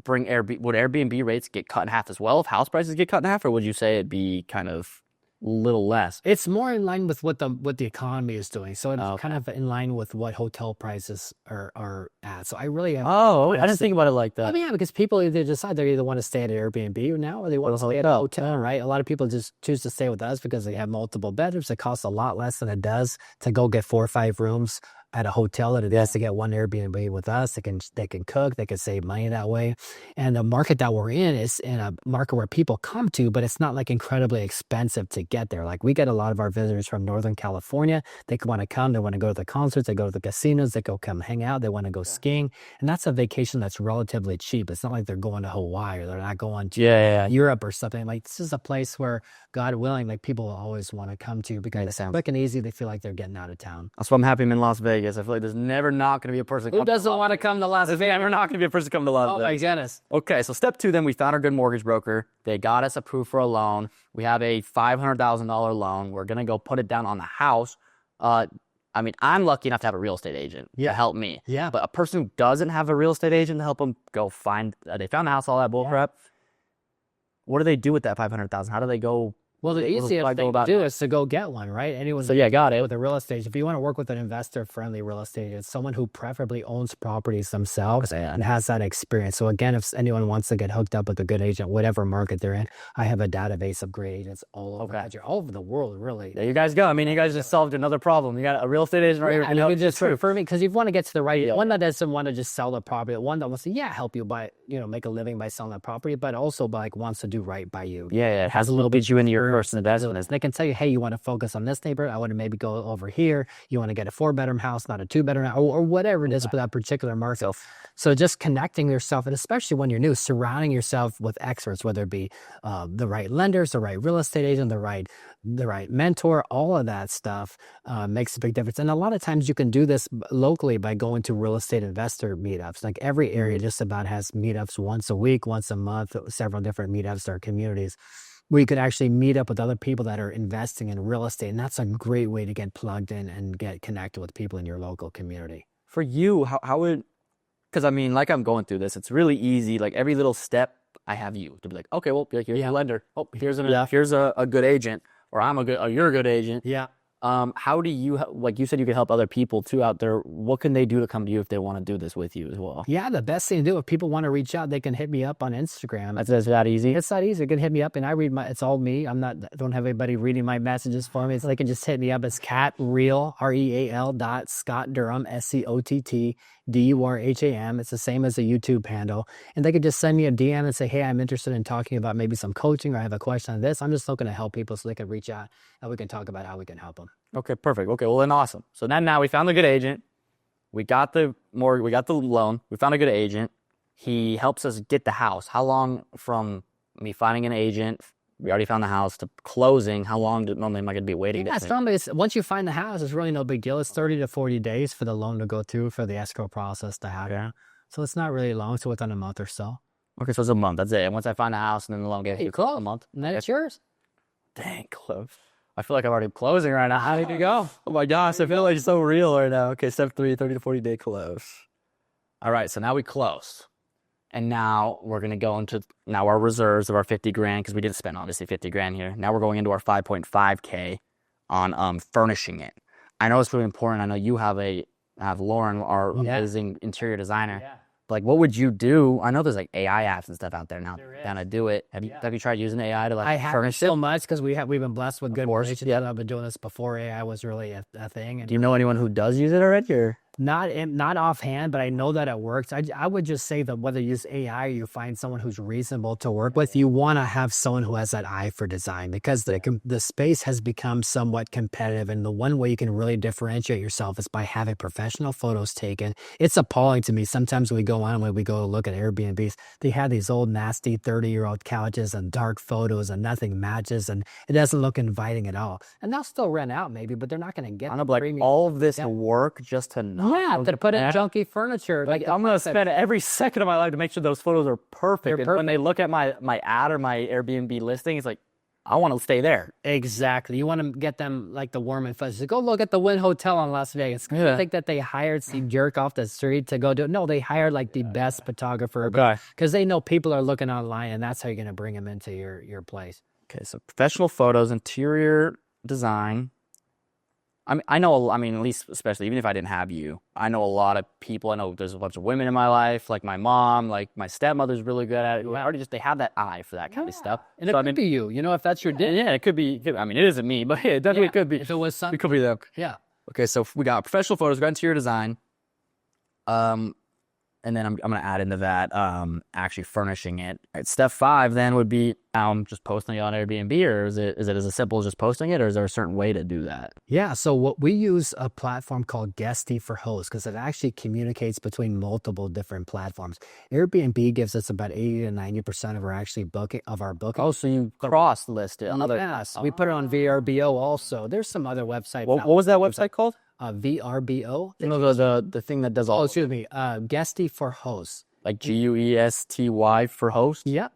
bring would Airbnb rates get cut in half as well if house prices get cut in half, or would you say it'd be kind of little less. It's more in line with what the economy is doing. So it's Okay. kind of in line with what hotel prices are at. So I really have. Oh, I didn't think about it like I that. mean, yeah, because people either decide they either want to stay at Airbnb now or they want to stay at a hotel, right? A lot of people just choose to stay with us because they have multiple bedrooms. It costs a lot less than it does to go get 4 or 5 rooms at a hotel than it is to get one Airbnb with us. They can cook, they can save money that way. And the market that we're in is in a market where people come to, but it's not like incredibly expensive to get there. Like we get a lot of our visitors from Northern California. They want to come, they want to go to the concerts, they go to the casinos, they go come hang out, they want to go skiing. And that's a vacation that's relatively cheap. It's not like they're going to Hawaii or they're not going to Europe or something. Like this is a place where, God willing, like people will always want to come to because it's quick and easy. They feel like they're getting out of town. That's why I'm happy I'm in Las Vegas. I feel like there's never not going to be a person. Who doesn't want to come to Las There's Vegas? never not going to be a person come to Las Oh my Vegas. goodness. Okay, so step 2, then we found our good mortgage broker. They got us approved for a loan. We have a $500,000 loan. We're going to go put it down on the house. I mean, I'm lucky enough to have a real estate agent to help me. Yeah. But a person who doesn't have a real estate agent to help them go find, they found the house, all that bull crap. What do they do with that $500,000? How do they go? Well, the easiest thing to do is to go get one, right? Anyone So yeah, got it. with a real estate. If you want to work with an investor-friendly real estate agent, someone who preferably owns properties themselves and has that experience. So again, if anyone wants to get hooked up with a good agent, whatever market they're in, I have a database of great agents all over the country, all over the world, really. There you guys go. I mean, you guys just solved another problem. You got a real estate agent right here. And you just for me, because you want to get to the right one that doesn't want to just sell the property, one that wants to help you buy, make a living by selling that property, but also wants to do right by you. Yeah, it has a little bit you into your first investment. They can tell you, hey, you want to focus on this neighborhood. I want to maybe go over here. You want to get a 4-bedroom house, not a 2-bedroom house, or whatever it is for that particular market. So just connecting yourself, and especially when you're new, surrounding yourself with experts, whether it be the right lenders, the right real estate agent, the right mentor, all of that stuff makes a big difference. And a lot of times you can do this locally by going to real estate investor meetups. Like every area just about has meetups once a week, once a month, several different meetups or communities, where you could actually meet up with other people that are investing in real estate. And that's a great way to get plugged in and get connected with people in your local community. For you, how would, because I mean, like I'm going through this, it's really easy. Like every little step, I have you to be like, okay, well, here's a lender. Oh, here's a good agent, or you're a good agent. Yeah. How do you, like you said, you can help other people too out there. What can they do to come to you if they want to do this with you as well? Yeah, the best thing to do, if people want to reach out, they can hit me up on Instagram. That's that easy? It's that easy. They can hit me up and I read it's all me. I don't have anybody reading my messages for me. So they can just hit me up. It's catreal, REAL Scott Durham, SCOTTDURHAM. It's the same as a YouTube handle. And they could just send me a DM and say, hey, I'm interested in talking about maybe some coaching, or I have a question on this. I'm just looking to help people, so they can reach out and we can talk about how we can help them. Okay, perfect. Okay, well then awesome. So then now we found a good agent. We got the loan. We found a good agent. He helps us get the house. How long from me finding an agent, we already found the house, to closing, how long normally am I going to be waiting? Yeah, normally once you find the house, it's really no big deal. It's 30 to 40 days for the loan to go through, for the escrow process to happen. Yeah. So it's not really long. So within a month or so. Okay, so it's a month. That's it. And once I find the house and then the loan gets close a month. And then it's yours. Dang, close. I feel like I'm already closing right now. How did you go? Oh my gosh, I feel like it's so real right now. Okay, step 3, 30 to 40 day close. All right, so now we close. And now we're going to go into our reserves of our 50 grand, because we didn't spend obviously 50 grand here. Now we're going into our 5.5K on furnishing it. I know it's really important. I know you have Lauren, our amazing interior designer. Yeah. Like, what would you do? I know there's like AI apps and stuff out there now to do it. Have you tried using AI to furnish it? So much, because we've been blessed with good relationships. Yeah, I've been doing this before AI was really a thing. And do you know anyone who does use it already? Or? Not offhand, but I know that it works. I would just say that whether you use AI or you find someone who's reasonable to work with, you want to have someone who has that eye for design, because the space has become somewhat competitive. And the one way you can really differentiate yourself is by having professional photos taken. It's appalling to me. Sometimes when we go look at Airbnbs, they have these old nasty 30-year-old couches and dark photos and nothing matches, and it doesn't look inviting at all. And they'll still rent out maybe, but they're not going to get all of this work just to to put in junky furniture. Like I'm going to spend every second of my life to make sure those photos are perfect. And when they look at my ad or my Airbnb listing, it's like, I want to stay there. Exactly. You want to get them like the warm and fuzzy. Go look at the Wynn Hotel in Las Vegas. I think that they hired some jerk off the street to go do it. No, they hired like the best photographer, because they know people are looking online, and that's how you're going to bring them into your place. Okay, so professional photos, interior design. I mean, at least especially even if I didn't have you, I know a lot of people. I know there's a bunch of women in my life, like my mom, like my stepmother's really good at it. Who already just they have that eye for that kind of stuff. And So it I could mean, be you, if that's your day. yeah, it could be. I mean, it isn't me, but yeah, it definitely could be. If it was something. It could be them. Yeah. Okay, so we got professional photos, we got interior design. And then I'm gonna add into that actually furnishing it. All right, step 5 then would be just posting it on Airbnb, or is it as simple as just posting it, or is there a certain way to do that? Yeah, so what we use a platform called Guesty for Hosts because it actually communicates between multiple different platforms. Airbnb gives us about 80 to 90% of our booking. Oh, so you cross list it. Yes, we put it on VRBO also. There's some other websites. What was that website called? VRBO. No, the thing that does all. Oh, excuse me. Guesty for Hosts. Like GUESTY for host. Yep.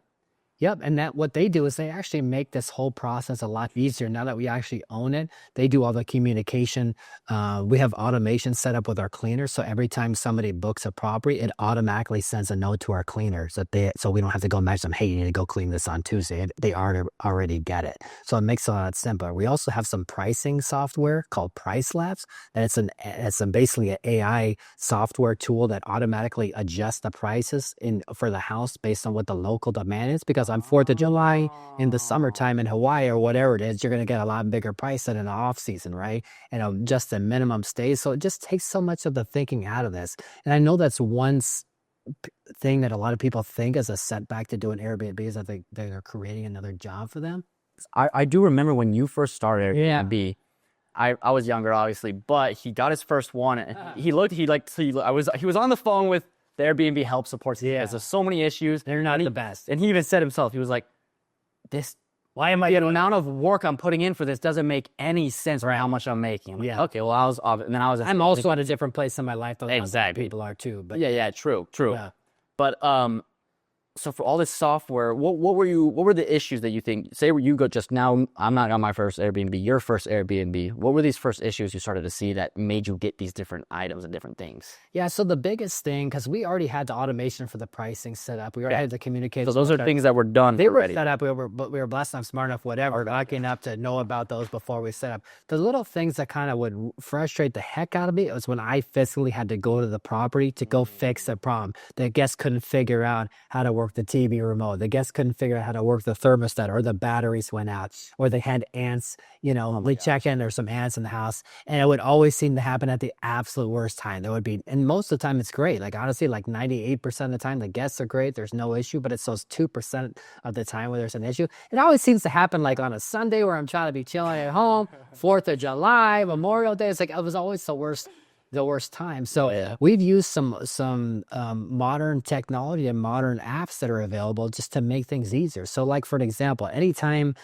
Yep. And what they do is they actually make this whole process a lot easier. Now that we actually own it, they do all the communication. We have automation set up with our cleaners. So every time somebody books a property, it automatically sends a note to our cleaners so we don't have to go message them, hey, you need to go clean this on Tuesday. They already get it. So it makes it a lot simpler. We also have some pricing software called Price Labs. And it's basically an AI software tool that automatically adjusts the prices for the house based on what the local demand is. Because on 4th of July in the summertime in Hawaii or whatever it is, you're going to get a lot bigger price than in the off season, right? And just a minimum stays. So it just takes so much of the thinking out of this. And I know that's one thing that a lot of people think is a setback to doing Airbnb is that they're creating another job for them. I do remember when you first started Airbnb. I was younger, obviously, but he got his first one. He was on the phone with the Airbnb help support team because there's so many issues. They're not the best. And he even said himself, he was like, why am I, the amount of work I'm putting in for this doesn't make any sense for how much I'm making. I'm like, okay, well, I'm also at a different place in my life than exactly. people are too. But yeah, true. Yeah. But so for all this software, what were the issues that you think, say you go just now, I'm not on my first Airbnb, your first Airbnb, what were these first issues you started to see that made you get these different items and different things? Yeah, so the biggest thing, because we already had the automation for the pricing set up, we already had the communication. So those are things that were done They already. were set up, we were blessed enough, smart enough, whatever, lucky enough to know about those before we set up. The little things that kind of would frustrate the heck out of me was when I physically had to go to the property to go fix the problem. The guests couldn't figure out how to work the TV remote. The guests couldn't figure out how to work the thermostat, or the batteries went out, or they had ants, we check in, there's some ants in the house, and it would always seem to happen at the absolute worst time. There would be, and most of the time it's great. Like honestly, like 98% of the time, the guests are great. There's no issue, but it's those 2% of the time where there's an issue. It always seems to happen like on a Sunday where I'm trying to be chilling at home, 4th of July, Memorial Day. It's like, it was always the worst time. So we've used some modern technology and modern apps that are available just to make things easier. So like, for an example, anytime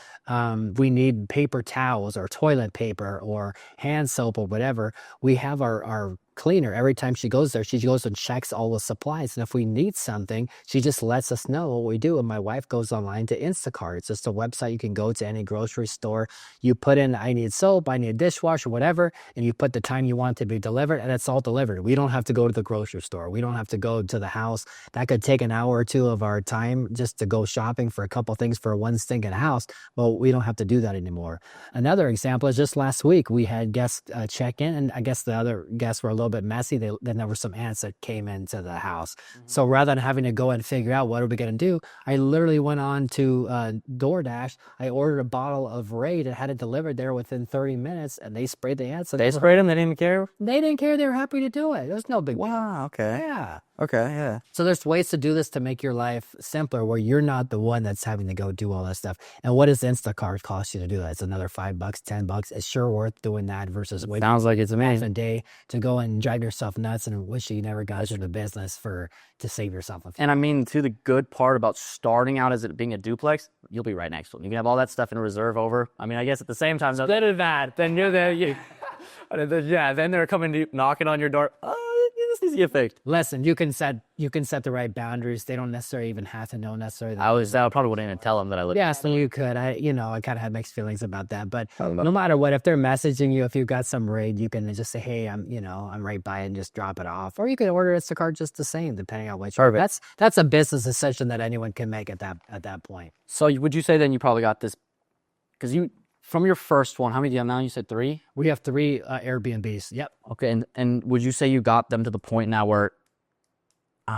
we need paper towels or toilet paper or hand soap or whatever, we have our cleaner. Every time she goes there, she goes and checks all the supplies. And if we need something, she just lets us know what we do. And my wife goes online to Instacart. It's just a website you can go to any grocery store. You put in, I need soap, I need a dishwasher, whatever, and you put the time you want it to be delivered, and it's all delivered. We don't have to go to the grocery store. We don't have to go to the house. That could take an hour or two of our time just to go shopping for a couple things for one stinking house. Well, we don't have to do that anymore. Another example is just last week, we had guests check in, and I guess the other guests were a little bit messy. Then there were some ants that came into the house. So rather than having to go and figure out what are we going to do, I literally went on to DoorDash. I ordered a bottle of Raid and had it delivered there within 30 minutes, and they sprayed the ants. They sprayed them? They didn't care? They didn't care. They were happy to do it. It was no big deal. Wow, okay. Yeah. Okay, yeah. So there's ways to do this to make your life simpler where you're not the one that's having to go do all that stuff. And what does Instacart cost you to do that? It's another $5, $10. It's sure worth doing that versus waiting Sounds like it's amazing. a day to go and drive yourself nuts and wish you never got into business to save yourself. And I mean, too, the good part about starting out as it being a duplex, you'll be right next to them. You can have all that stuff in reserve over. I mean, I guess at the same time, instead of that, then you're there. Then they're coming knocking on your door. This needs to get fixed. Listen, you can set the right boundaries. They don't necessarily even have to know necessarily. I probably wouldn't even tell them that I live. Yeah, so you could. I kind of had mixed feelings about that. But no matter what, if they're messaging you, if you've got some Raid, you can just say, hey, I'm right by, and just drop it off. Or you can order Instacart just the same, depending on which. Perfect. That's a business decision that anyone can make at that point. So would you say then you probably got this because from your first one, how many do you have now? You said 3? We have 3 Airbnbs. Yep. Okay, and would you say you got them to the point now where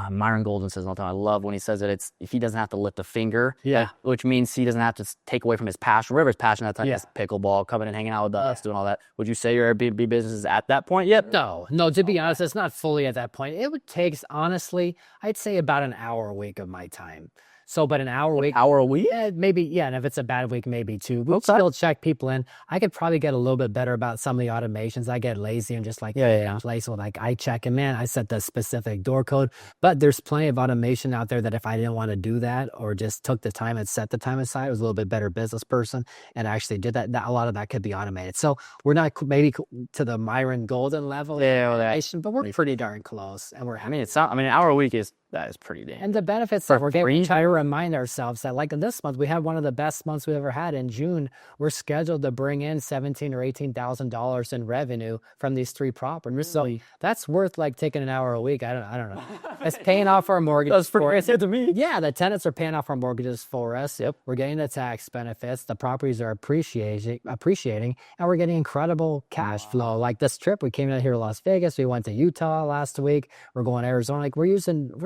Myron Golden says all the time, I love when he says that it's if he doesn't have to lift a finger, Yeah. which means he doesn't have to take away from his passion, whatever his passion at that time Yeah. is, pickleball, coming and hanging out with us, doing all that. Would you say your Airbnb business is at that point yet? No, to be honest, it's not fully at that point. It would take, honestly, I'd say about an hour a week of my time. So, but an hour a week, Hour a week? maybe, yeah. And if it's a bad week, maybe 2. We'll Okay. still check people in. I could probably get a little bit better about some of the automations. I get lazy and just like place with like I check them in. I set the specific door code, but there's plenty of automation out there that if I didn't want to do that or just took the time and set the time aside, I was a little bit better business person and actually did that. A lot of that could be automated. So we're not maybe to the Myron Golden level, but we're pretty darn close. And we're I mean, an hour a week that is pretty damn. and the benefits that we're getting, we try to remind ourselves that like in this month, we had one of the best months we've ever had. In June, we're scheduled to bring in $17,000 or $18,000 in revenue from these 3 properties. So that's worth like taking an hour a week. I don't know. It's paying off our mortgage. That's pretty good to me. Yeah, the tenants are paying off our mortgages for us. Yep. We're getting the tax benefits. The properties are appreciating, and we're getting incredible cash flow. Like this trip, we came out here to Las Vegas. We went to Utah last week. We're going to Arizona. Like we're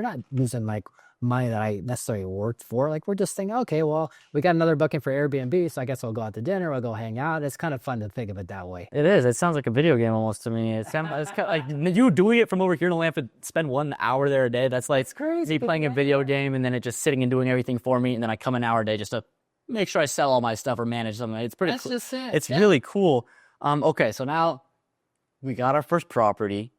not using like money that I necessarily worked for. Like we're just thinking, okay, well, we got another booking for Airbnb, so I guess we'll go out to dinner. We'll go hang out. It's kind of fun to think of it that way. It is. It sounds like a video game almost to me. It's kind of like you doing it from over here in Atlanta, spend 1 hour there a day. That's like me playing a video game and then it just sitting and doing everything for me. And then I come an hour a day just to make sure I sell all my stuff or manage something. It's pretty cool. That's just it. It's really cool. Okay, so now we got our first property.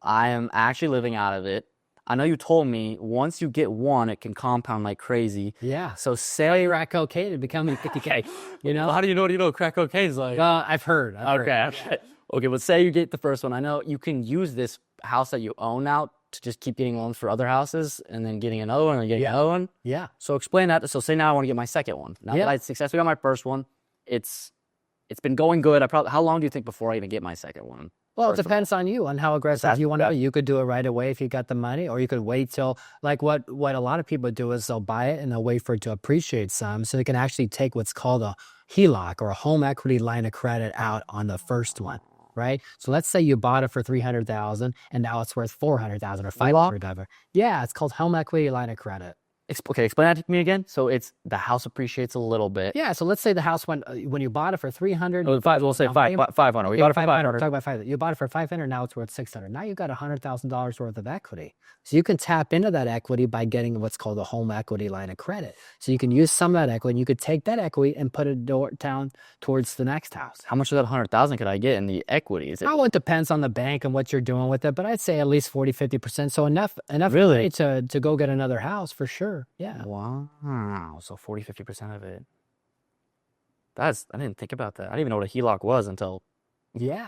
I am actually living out of it. I know you told me once you get one, it can compound like crazy. Yeah. So say Crack cocaine to become 50K. You know? Well, how do you know what you know crack cocaine is like? I've heard. Okay. Okay, but say you get the first one. I know you can use this house that you own now to just keep getting loans for other houses and then getting another one and getting another one. Yeah. So explain that. So say now I want to get my second one. Now that I successfully got my first one, it's been going good. How long do you think before I even get my second one? Well, it depends on you, on how aggressive you want to be. You could do it right away if you got the money, or you could wait till, like what a lot of people do is they'll buy it and they'll wait for it to appreciate some so they can actually take what's called a HELOC or a home equity line of credit out on the first one, right? So let's say you bought it for $300,000 and now it's worth $400,000 or $500,000. Yeah, it's called home equity line of credit. Okay, explain that to me again. So it's the house appreciates a little bit. Yeah, so let's say the house went when you bought it for $300,000. We'll say 500. We bought it for 500. Talk about 500. You bought it for $500,000. Now it's worth $600,000. Now you've got $100,000 worth of equity. So you can tap into that equity by getting what's called a home equity line of credit. So you can use some of that equity, and you could take that equity and put it down towards the next house. How much of that 100,000 could I get in the equity? Is it? Oh, it depends on the bank and what you're doing with it, but I'd say at least 40-50%. So enough Really? money to go get another house for sure. Yeah. Wow. So 40-50% of it. I didn't think about that. I didn't even know what a HELOC was until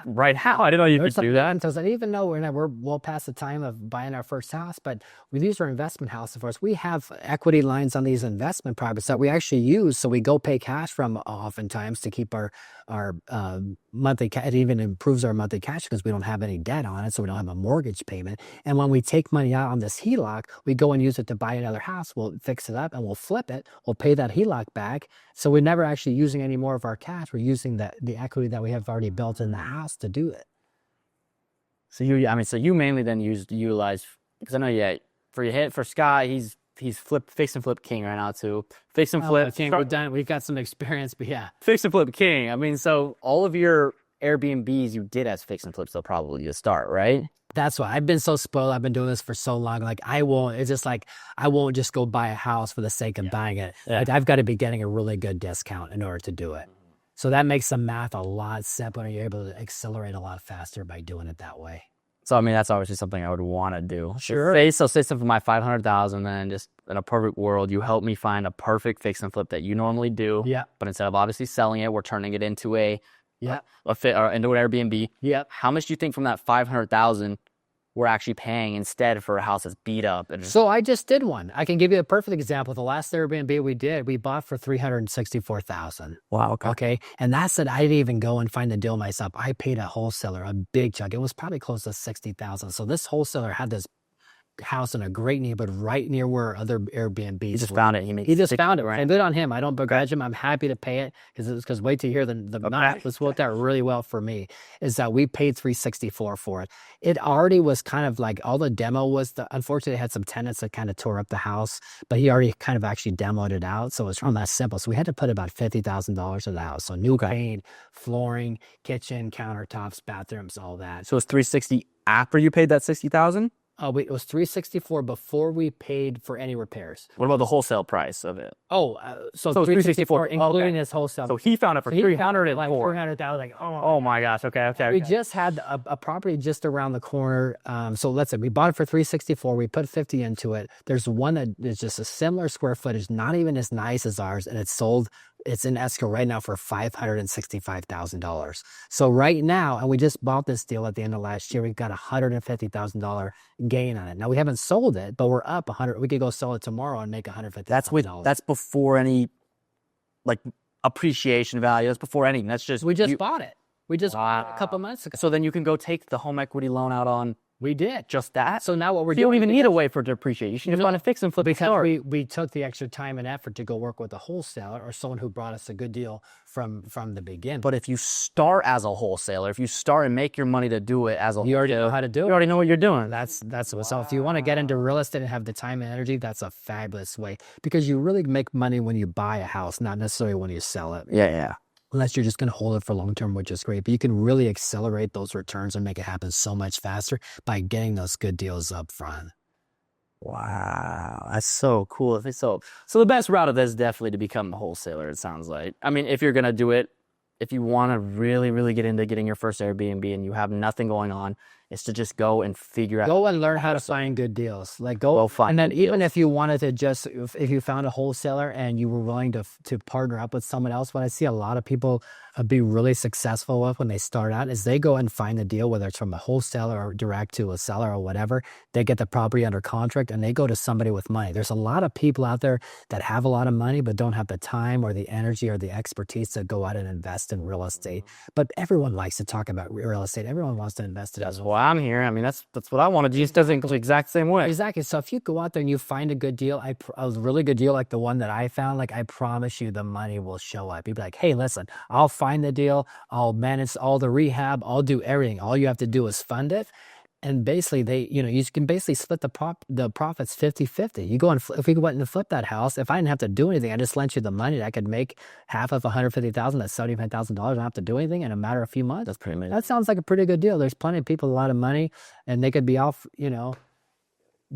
right now. I didn't know you could do that. I didn't even know we're well past the time of buying our first house, but these are investment houses for us. We have equity lines on these investment properties that we actually use, so we go pay cash from oftentimes to keep our monthly cash. It even improves our monthly cash because we don't have any debt on it, so we don't have a mortgage payment. And when we take money out on this HELOC, we go and use it to buy another house. We'll fix it up and we'll flip it. We'll pay that HELOC back. So we're never actually using any more of our cash. We're using the equity that we have already built in the house to do it. So you mainly then utilize, because I know for Scott, he's fix and flip king right now too. Fix and flip. We've got some experience, but yeah. Fix and flip king. I mean, so all of your Airbnbs you did as fix and flips, they'll probably just start, right? That's why I've been so spoiled. I've been doing this for so long. Like I won't just go buy a house for the sake of buying it. Yeah. Like, I've got to be getting a really good discount in order to do it. So that makes the math a lot simpler. You're able to accelerate a lot faster by doing it that way. So I mean, that's obviously something I would want to do. Sure. Say something for my 500,000, then just in a perfect world, you help me find a perfect fix and flip that you normally do. Yeah. But instead of obviously selling it, we're turning it into into an Airbnb. Yeah. How much do you think from that 500,000 we're actually paying instead for a house that's beat up? So I just did one. I can give you a perfect example. The last Airbnb we bought for $364,000. Wow. Okay. And that's it. I didn't even go and find the deal myself. I paid a wholesaler a big chunk. It was probably close to $60,000. So this wholesaler had this house in a great neighborhood right near where other Airbnbs He just were. found it. He just found it. Right. And good on him. I don't begrudge him. I'm happy to pay it because wait till you hear the math. This worked out really well for me. Is that we paid $364 for it. It already was kind of like all the demo was unfortunately it had some tenants that kind of tore up the house, but he already kind of actually demoed it out. So it's from that simple. So we had to put about $50,000 in the house. So new paint, flooring, kitchen, countertops, bathrooms, all that. So it's 360 after you paid that 60,000? It was $364 before we paid for any repairs. What about the wholesale price of it? So $364 including his wholesale. So he found it for 300 like 400,000. Like oh my gosh. Okay. We just had a property just around the corner. So let's say we bought it for $364. We put 50 into it. There's one that is just a similar square footage, not even as nice as ours, and it's sold. It's in escrow right now for $565,000. So right now, and we just bought this deal at the end of last year, we've got $150,000 gain on it. Now we haven't sold it, but we're up 100. We could go sell it tomorrow and make $150,000. That's before any like appreciation value. That's before anything. That's just we just bought it. We just bought it a couple months ago. So then you can go take the home equity loan out on. We did just that. So now what we're doing, you don't even need to wait for depreciation. You can find a fix and flip because we took the extra time and effort to go work with a wholesaler or someone who brought us a good deal from the beginning. But if you start as a wholesaler, if you start and make your money to do it as a you already know how to do it. You already know what you're doing. That's what. So if you want to get into real estate and have the time and energy, that's a fabulous way because you really make money when you buy a house, not necessarily when you sell it. Yeah. Unless you're just going to hold it for long term, which is great. But you can really accelerate those returns and make it happen so much faster by getting those good deals up front. Wow, that's so cool. So the best route of this is definitely to become a wholesaler, it sounds like. I mean, if you're going to do it, if you want to really, really get into getting your first Airbnb and you have nothing going on, is to just go and figure out. Go and learn how to find good deals. Like go find. And then even if you wanted to just, if you found a wholesaler and you were willing to partner up with someone else, what I see a lot of people be really successful with when they start out is they go and find a deal, whether it's from a wholesaler or direct to a seller or whatever. They get the property under contract and they go to somebody with money. There's a lot of people out there that have a lot of money but don't have the time or the energy or the expertise to go out and invest in real estate. But everyone likes to talk about real estate. Everyone wants to invest in it. That's why I'm here. I mean, that's what I want to do. It just doesn't go the exact same way. Exactly. So if you go out there and you find a good deal, a really good deal like the one that I found, like I promise you the money will show up. You'd be like, hey, listen, I'll find the deal. I'll manage all the rehab. I'll do everything. All you have to do is fund it. And basically you can basically split the profits 50-50. You go and if we went and flip that house, if I didn't have to do anything, I just lent you the money. I could make half of $150,000. That's $75,000. I don't have to do anything in a matter of a few months. That's pretty amazing. That sounds like a pretty good deal. There's plenty of people with a lot of money, and they could be off,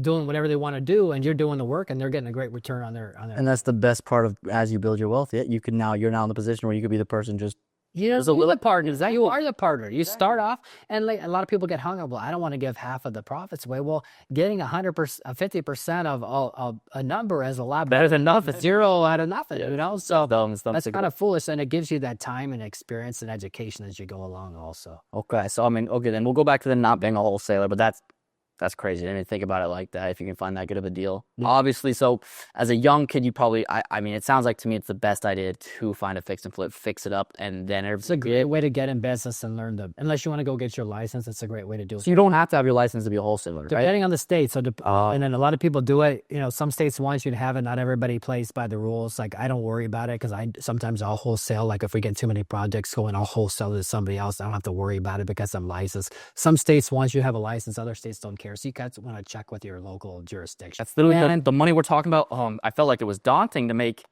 doing whatever they want to do, and you're doing the work, and they're getting a great return on their. And that's the best part of as you build your wealth. You're now in the position where you could be the person just. You're the partner. You are the partner. You start off, and like a lot of people get hung up. Well, I don't want to give half of the profits away. Well, getting 50% of a number is a lot better than nothing. Zero out of nothing. So that's kind of foolish, and it gives you that time and experience and education as you go along. Also. Okay, so I mean, then we'll go back to the not being a wholesaler, but that's crazy. I didn't even think about it like that. If you can find that good of a deal, obviously. So as a young kid, you probably, I mean, it sounds like to me it's the best idea to find a fix and flip, fix it up, and then it's a great way to get in business and learn unless you want to go get your license, it's a great way to do it. So you don't have to have your license to be a wholesaler, right? Depending on the state. So, and then a lot of people do it. Some states want you to have it. Not everybody plays by the rules. Like I don't worry about it because sometimes I'll wholesale. Like if we get too many projects going, I'll wholesale to somebody else. I don't have to worry about it because I'm licensed. Some states want you to have a license. Other states don't care. So you guys want to check with your local jurisdiction. That's literally the money we're talking about. I felt like it was daunting to make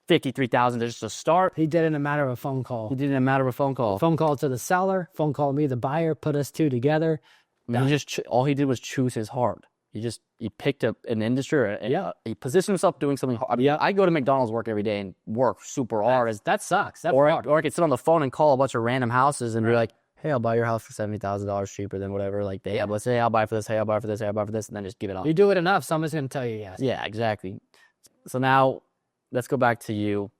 $53,000 just to start. He did it in a matter of a phone call. Phone call to the seller, phone call me, the buyer, put us two together. I mean, all he did was choose his heart. He picked up an industry. And he positioned himself doing something hard. I mean, I go to McDonald's work every day and work super hard. That sucks. Or I could sit on the phone and call a bunch of random houses and be like, hey, I'll buy your house for $70,000 cheaper than whatever. Like let's say, I'll buy for this. Hey, I'll buy for this. Hey, I'll buy for this, and then just give it off. You do it enough, someone's going to tell you yes. Yeah, exactly. So now, let's go back to you.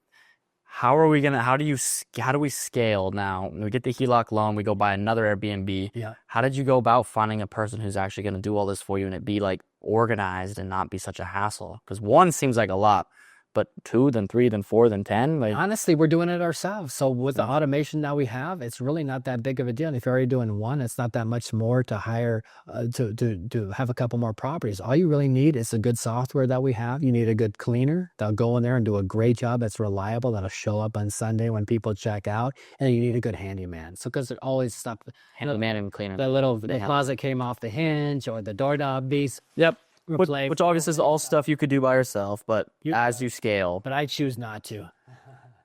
How do we scale now? We get the HELOC loan. We go buy another Airbnb. Yeah. How did you go about finding a person who's actually going to do all this for you and it be like organized and not be such a hassle? Because one seems like a lot, but 2, then 3, then 4, then 10. Like, honestly, we're doing it ourselves. So with the automation that we have, it's really not that big of a deal. And if you're already doing one, it's not that much more to hire to have a couple more properties. All you really need is a good software that we have. You need a good cleaner that'll go in there and do a great job that's reliable, that'll show up on Sunday when people check out. And you need a good handyman. So because it always stuff, handyman and cleaner. the closet came off the hinge or the doorknob piece. Yep. Which obviously is all stuff you could do by yourself, but as you scale. But I choose not to.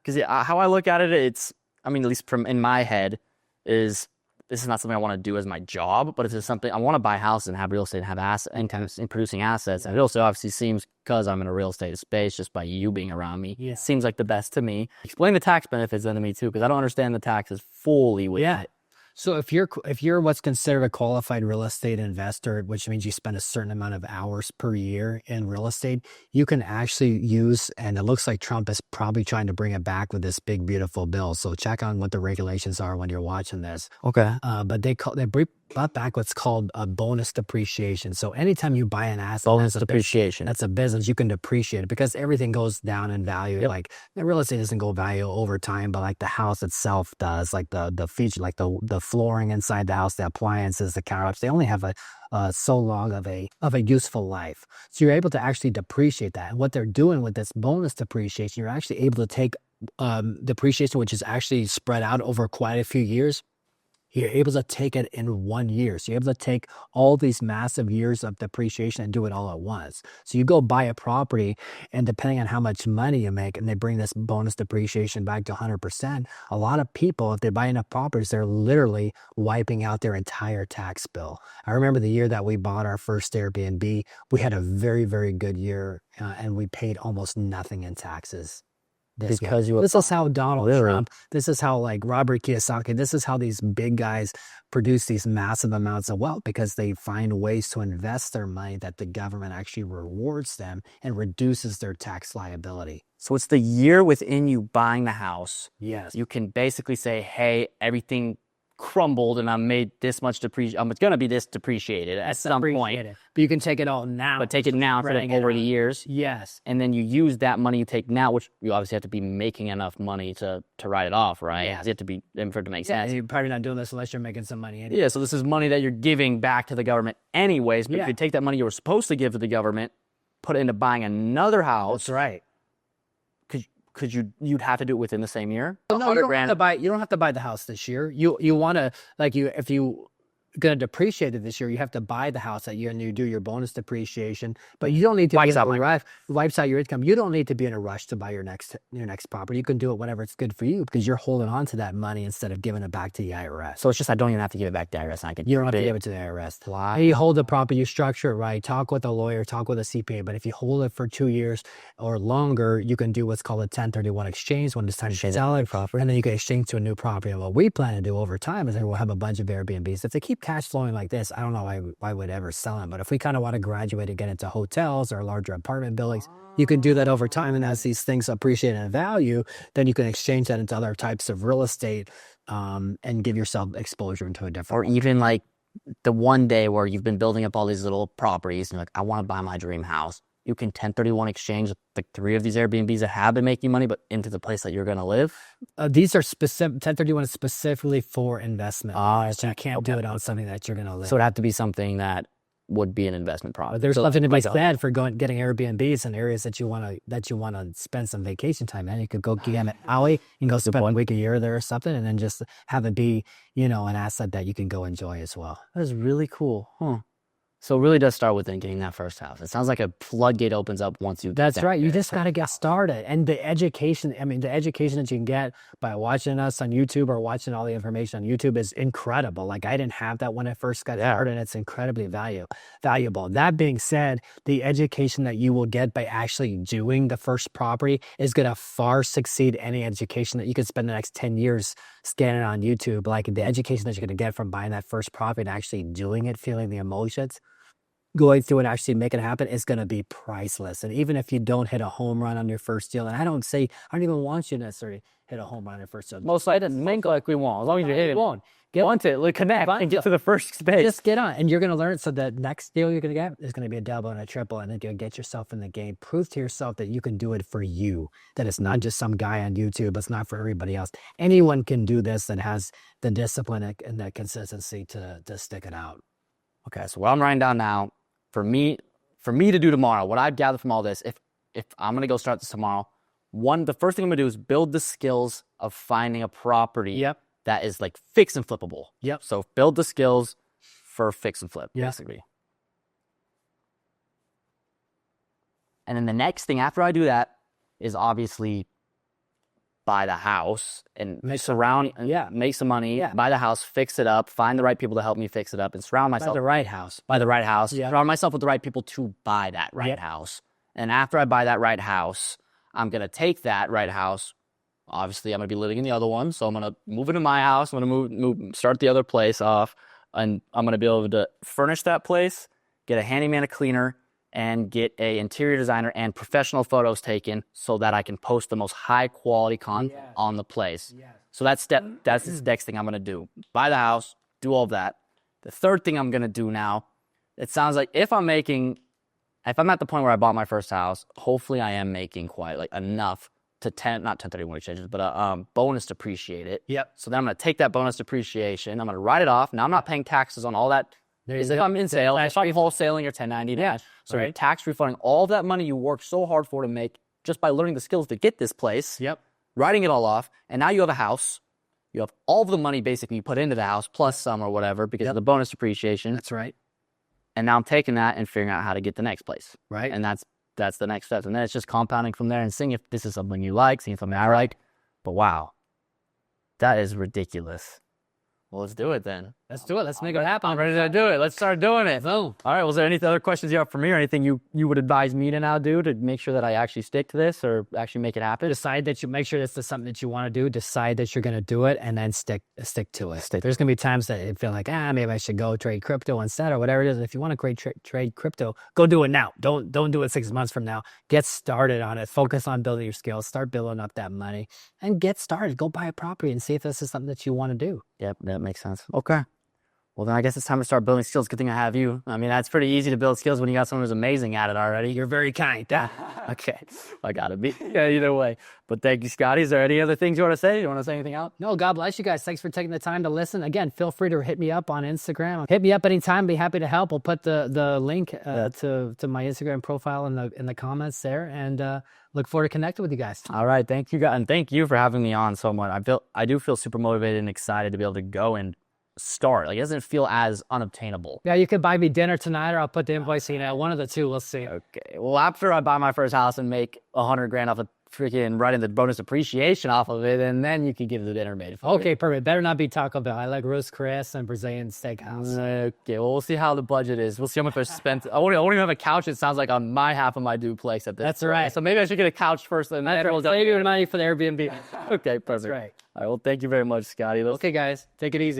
Because how I look at it, it's, I mean, at least from in my head, is this is not something I want to do as my job, but it's something I want to buy houses and have real estate and have assets and producing assets. And it also obviously seems, because I'm in a real estate space, just by you being around me, it seems like the best to me. Explain the tax benefits then to me too, because I don't understand the taxes fully with it. So if you're what's considered a qualified real estate investor, which means you spend a certain amount of hours per year in real estate, you can actually use, and it looks like Trump is probably trying to bring it back with this big, beautiful bill. So check on what the regulations are when you're watching this. Okay. But they brought back what's called a bonus depreciation. So anytime you buy an asset, bonus depreciation, that's a business, you can depreciate it because everything goes down in value. Like the real estate doesn't go value over time, but like the house itself does, like the feature, like the flooring inside the house, the appliances, the countertops, they only have so long of a useful life. So you're able to actually depreciate that. And what they're doing with this bonus depreciation, you're actually able to take depreciation, which is actually spread out over quite a few years. You're able to take it in 1 year. So you're able to take all these massive years of depreciation and do it all at once. So you go buy a property, and depending on how much money you make, and they bring this bonus depreciation back to 100%, a lot of people, if they buy enough properties, they're literally wiping out their entire tax bill. I remember the year that we bought our first Airbnb, we had a very, very good year, and we paid almost nothing in taxes. This is how Donald Trump, this is how like Robert Kiyosaki, this is how these big guys produce these massive amounts of wealth, because they find ways to invest their money that the government actually rewards them and reduces their tax liability. So it's the year within you buying the house. Yes. You can basically say, hey, everything crumbled and I made this much depreciation. It's going to be this depreciated at some point. But you can take it all now. But take it now instead of over the years. Yes. And then you use that money you take now, which you obviously have to be making enough money to write it off, right? Yeah. You have to be, for it to make sense. You're probably not doing this unless you're making some money anyway. Yeah, so this is money that you're giving back to the government anyways. But if you take that money you were supposed to give to the government, put it into buying another house. That's right. Because you'd have to do it within the same year. No, you don't have to buy the house this year. You want to, like, if you going to depreciate it this year, you have to buy the house that year, and you do your bonus depreciation. But you don't need to wipes out your income. You don't need to be in a rush to buy your next property. You can do it whenever it's good for you, because you're holding on to that money instead of giving it back to the IRS. So it's just I don't even have to give it back to the IRS. You don't have to give it to the IRS. Why? You hold the property, you structure it right, talk with a lawyer, talk with a CPA. But if you hold it for 2 years or longer, you can do what's called a 1031 exchange when it's time to sell it, and then you can exchange to a new property. And what we plan to do over time is that we'll have a bunch of Airbnbs. If they keep cash flowing like this, I don't know why I would ever sell them. But if we kind of want to graduate and get into hotels or larger apartment buildings, you can do that over time. And as these things appreciate in value, then you can exchange that into other types of real estate and give yourself exposure into a different. Or even like the one day where you've been building up all these little properties and you're like, I want to buy my dream house. You can 1031 exchange like 3 of these Airbnbs that have been making money, but into the place that you're going to live. These are specific. 1031 is specifically for investment. So you can't do it on something that you're going to live. So it'd have to be something that would be an investment product. There's nothing to be said for getting Airbnbs in areas that you want to spend some vacation time in. You could go get at Maui and go spend 1 week a year there or something, and then just have it be, an asset that you can go enjoy as well. That is really cool. So it really does start with getting that first house. It sounds like a floodgate opens up once you. That's right. You just got to get started. And the education that you can get by watching us on YouTube or watching all the information on YouTube is incredible. Like, I didn't have that when I first got started, and it's incredibly valuable. That being said, the education that you will get by actually doing the first property is going to far succeed any education that you could spend the next 10 years scanning on YouTube. Like, the education that you're going to get from buying that first property and actually doing it, feeling the emotions, going through and actually making it happen is going to be priceless. And even if you don't hit a home run on your first deal, and I don't even want you to necessarily hit a home run on your first deal. Most likely, make like we want. As long as you hit it, won't. want it, like connect and get to the first space. Just get on, and you're going to learn. So the next deal you're going to get is going to be a double and a triple, and then you'll get yourself in the game. Prove to yourself that you can do it for you, that it's not just some guy on YouTube. It's not for everybody else. Anyone can do this that has the discipline and the consistency to stick it out. Okay, so what I'm writing down now, for me to do tomorrow, what I've gathered from all this, if I'm going to go start this tomorrow, the first thing I'm going to do is build the skills of finding a property that is like fix and flippable. So build the skills for fix and flip, basically. And then the next thing after I do that is obviously buy the house and make some money, buy the house, fix it up, find the right people to help me fix it up, and surround myself. Buy the right house. Surround myself with the right people to buy that right house. And after I buy that right house, I'm going to take that right house. Obviously, I'm going to be living in the other one, so I'm going to move into my house. I'm going to start the other place off, and I'm going to be able to furnish that place, get a handyman, a cleaner, and get a interior designer and professional photos taken so that I can post the most high quality content on the place. So that's the next thing I'm going to do. Buy the house, do all of that. The third thing I'm going to do now, it sounds like if I'm at the point where I bought my first house, hopefully I am making quite like enough to not 1031 exchanges, but bonus depreciate it. So then I'm going to take that bonus depreciation, I'm going to write it off. Now I'm not paying taxes on all that. If I'm in sale, if I'm wholesaling or 1099. So you're tax refunding all of that money you worked so hard for to make just by learning the skills to get this place. Writing it all off, and now you have a house. You have all of the money basically you put into the house plus some or whatever because of the bonus depreciation. That's right. And now I'm taking that and figuring out how to get the next place. Right. And that's the next step. And then it's just compounding from there and seeing if this is something you like, seeing something I like. But wow, that is ridiculous. Well, let's do it then. Let's do it. Let's make it happen. I'm ready to do it. Let's start doing it. Boom. All right. Was there any other questions you have for me or anything you would advise me to now do to make sure that I actually stick to this or actually make it happen? Decide that you make sure this is something that you want to do. Decide that you're going to do it and then stick to it. There's going to be times that you feel like, maybe I should go trade crypto instead or whatever it is. If you want to trade crypto, go do it now. Don't do it 6 months from now. Get started on it. Focus on building your skills. Start building up that money and get started. Go buy a property and see if this is something that you want to do. Yep, that makes sense. Okay. Well, then I guess it's time to start building skills. Good thing I have you. I mean, that's pretty easy to build skills when you got someone who's amazing at it already. You're very kind. Okay. I got to be. Yeah, either way. But thank you, Scotty. Is there any other things you want to say? You want to say anything else? No, God bless you guys. Thanks for taking the time to listen. Again, feel free to hit me up on Instagram. Hit me up anytime. Be happy to help. We'll put the link to my Instagram profile in the comments there. And look forward to connecting with you guys. All right. Thank you, guys. And thank you for having me on so much. I do feel super motivated and excited to be able to go and start. Like, it doesn't feel as unobtainable. Yeah, you could buy me dinner tonight, or I'll put the invoice in. One of the two. We'll see. Okay. Well, after I buy my first house and make $100,000 off of freaking writing the bonus appreciation off of it, and then you can give the dinner made. Okay, perfect. Better not be Taco Bell. I like Ruth's Chris and Brazilian Steakhouse. Okay. Well, we'll see how the budget is. We'll see how much I spent. I won't even have a couch. It sounds like on my half of my duplex at this. That's point. Right. So maybe I should get a couch first, and then we'll save you money for the Airbnb. Okay, perfect. That's right. All right. Well, thank you very much, Scotty. Okay, guys, take it easy.